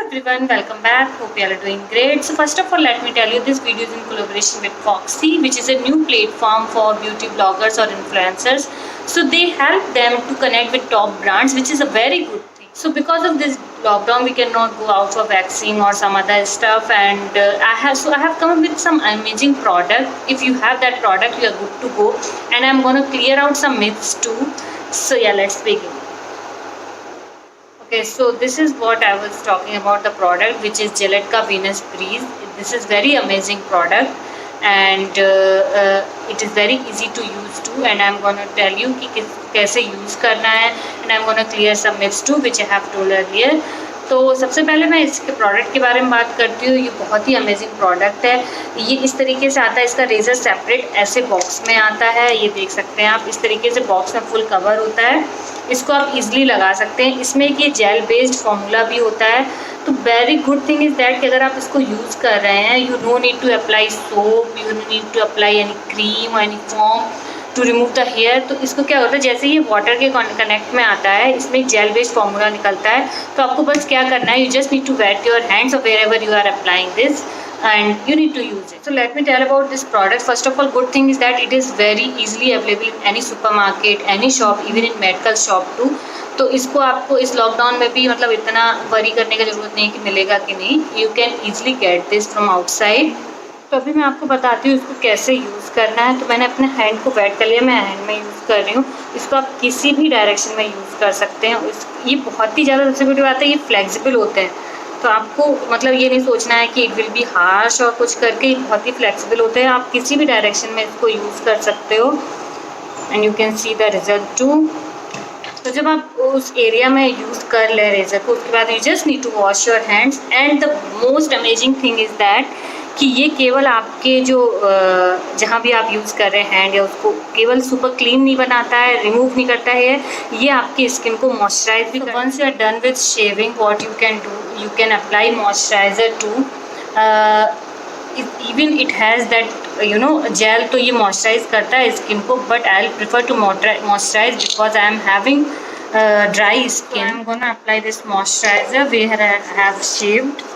everyone, welcome back. Hope you all are doing great. So first of all, let me tell you this video is in collaboration with Foxy, which is a new platform for beauty bloggers or influencers. So they help them to connect with top brands, which is a very good thing. So because of this lockdown, we cannot go out for vaccine or some other stuff, and I have come up with some amazing product. If you have that product, you are good to go. And I'm gonna clear out some myths too. So yeah, let's begin. Okay, so this is what I was talking about, the product, which is Gillette का Venus Breeze. This is very amazing product, and it is very easy to use too. And I'm gonna tell you कि कैसे use करना है, and I'm gonna clear some myths too, which I have told earlier. तो सबसे पहले मैं इसके product के बारे में बात करती हूँ. ये बहुत ही अमेजिंग प्रोडक्ट है. ये इस तरीके से आता है. इसका रेजर सेपरेट ऐसे बॉक्स में आता है. ये देख सकते हैं आप. इस तरीके से बॉक्स में फुल कवर होता है. इसको आप इजीली लगा सकते हैं. इसमें ये जेल बेस्ड फॉर्मूला भी होता है. तो very good thing is that कि अगर आप इसको यूज़ कर रहे हैं, you no need to apply soap, you need to apply any cream, any form to remove the hair. तो इसको क्या होता है, जैसे ये वाटर के कनेक्ट में आता है, इसमें एक जेल बेस्ड फॉर्मूला निकलता है. तो आपको बस क्या करना है, you just need to wet your hands और wherever you are applying this, and you need to use it. So let me tell about this product. First of all, good thing is that it is very easily available in any supermarket, any shop, even in medical shop too. तो इसको आपको इस lockdown में भी मतलब इतना worry करने की ज़रूरत नहीं है कि मिलेगा कि नहीं. You can easily get this from outside. तो अभी मैं आपको बताती हूँ इसको कैसे यूज़ करना है. तो मैंने अपने हैंड को वेट कर लिया. मैं हैंड में यूज़ कर रही हूँ. इसको आप किसी भी डायरेक्शन में यूज़ कर सकते हैं. ये बहुत ही ज़्यादा सबसे बड़ी बात है, ये फ्लेक्सिबल होते हैं. तो आपको मतलब ये नहीं सोचना है कि इट विल बी हार्श और कुछ करके. बहुत ही फ्लेक्सिबल होते हैं. आप किसी भी डायरेक्शन में इसको यूज़ कर सकते हो, and you can see the result too. तो जब आप उस एरिया में यूज़ कर ले रेजर को, उसके बाद you just need to wash your hands. And the most amazing thing is that कि ये केवल आपके जो जहाँ भी आप यूज़ कर रहे हैं हैंड या उसको केवल सुपर क्लीन नहीं बनाता है, रिमूव नहीं करता है. ये आपकी स्किन को मॉइस्चराइज भी. Once you are done with shaving, what you can do, you can apply moisturizer too. Even it has that gel, तो ये moisturize करता है स्किन को. But I'll prefer to moisturize because I am having dry skin. So I'm gonna apply this moisturizer where I have shaved.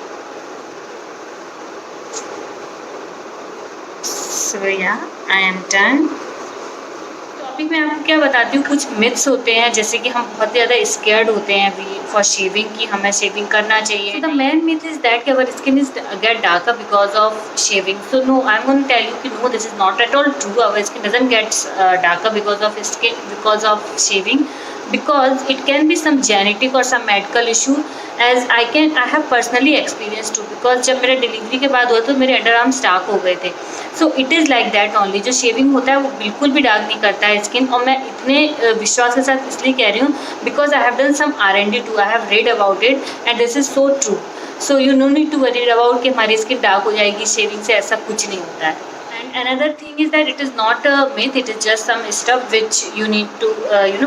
So yeah, I am done. मैं आपको क्या बताती हूँ, कुछ मिथ्स होते हैं जैसे कि हम बहुत ज़्यादा स्केर्ड होते हैं फॉर शेविंग की हमें शेविंग करना चाहिए. The main myth is that कि our skin is get darker because of shaving. So no, I am going to tell you कि no, this is not at all true. Our skin doesn't gets darker because of shaving, because it can be some genetic or some medical issue, as I have personally experienced too. because जब मेरा delivery के बाद हुआ तो मेरे under arms dark हो गए थे. So it is like that only. जो शेविंग होता है वो बिल्कुल भी डार्क नहीं करता है स्किन. और मैं इतने विश्वास के साथ इसलिए कह रही हूँ because I have done some R&D too, I have read about it and this is so true. So you no need to worry about कि हमारी स्किन डार्क हो जाएगी शेविंग से. ऐसा कुछ नहीं होता है. Another thing is that it is not a myth, it is just some stuff which you need to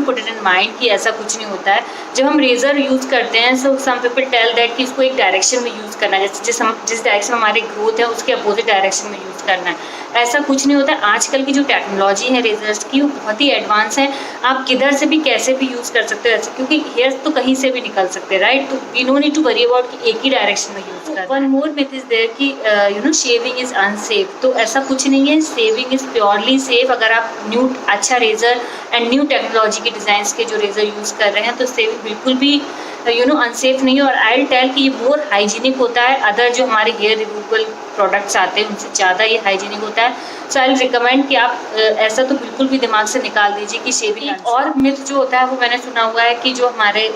put it in mind कि ऐसा कुछ नहीं होता है. जब हम रेज़र यूज़ करते हैं, so some people tell that कि इसको एक डायरेक्शन में यूज़ करना है, जिस डायरेक्शन में हमारी ग्रोथ है उसके अपोजिट डायरेक्शन में यूज़ करना है. ऐसा कुछ नहीं होता है. आजकल की जो टेक्नोलॉजी है रेजर्स की वो बहुत ही एडवांस है. आप किधर से भी कैसे भी यूज़ कर सकते हो ऐसे, क्योंकि हेयर्स तो कहीं से भी निकल सकते हैं, राइट. तो we no need to worry about कि एक ही डायरेक्शन में यूज़ कर. One more myth is there कि शेविंग इज़ अनसेफ. तो ऐसा कुछ नहीं है. Shaving is purely safe. अगर आप न्यू अच्छा रेज़र एंड न्यू टेक्नोलॉजी के डिज़ाइंस के जो रेज़र यूज़ कर रहे हैं तो शेविंग बिल्कुल भी अनसेफ नहीं है. और आई टेल कि ये मोर हाइजीनिक होता है. अदर जो हमारे हेयर रिमूवल प्रोडक्ट्स आते हैं उनसे ज़्यादा ये हाइजीनिक होता है. सो आई रिकमेंड कि आप ऐसा तो बिल्कुल भी दिमाग से निकाल दीजिए कि शेविंग. और मिथ जो होता है वो मैंने सुना हुआ है कि जो हमारे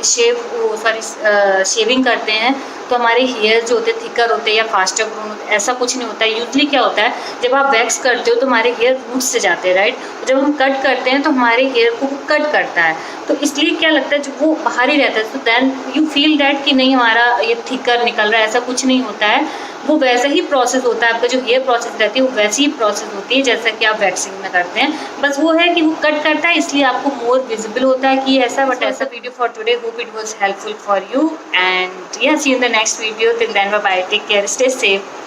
शेविंग करते हैं तो हमारे हेयर जो होते हैं थिकर होते हैं या फास्टर ग्रोन होते हैं. ऐसा कुछ नहीं होता है. यूजली क्या होता है, जब आप वैक्स करते हो तो हमारे हेयर रूट से जाते हैं, राइट. जब हम कट करते हैं तो हमारे हेयर को कट करता है. तो इसलिए क्या लगता है जब वो बाहर ही रहता है तो देन यू फील दैट कि नहीं हमारा ये थिकर निकल रहा है. ऐसा कुछ नहीं होता है. वो वैसा ही प्रोसेस होता है. आपका जो हेयर प्रोसेस रहती है वो वैसी ही प्रोसेस होती है जैसा कि आप वैक्सिंग में करते हैं. बस वो है कि वो कट करता है इसलिए आपको मोर विजिबल होता है कि ऐसा. बट ऐसा video for today. Hope it was helpful for you, and yeah, see you in the next video. Till then, bye bye, take care, stay safe.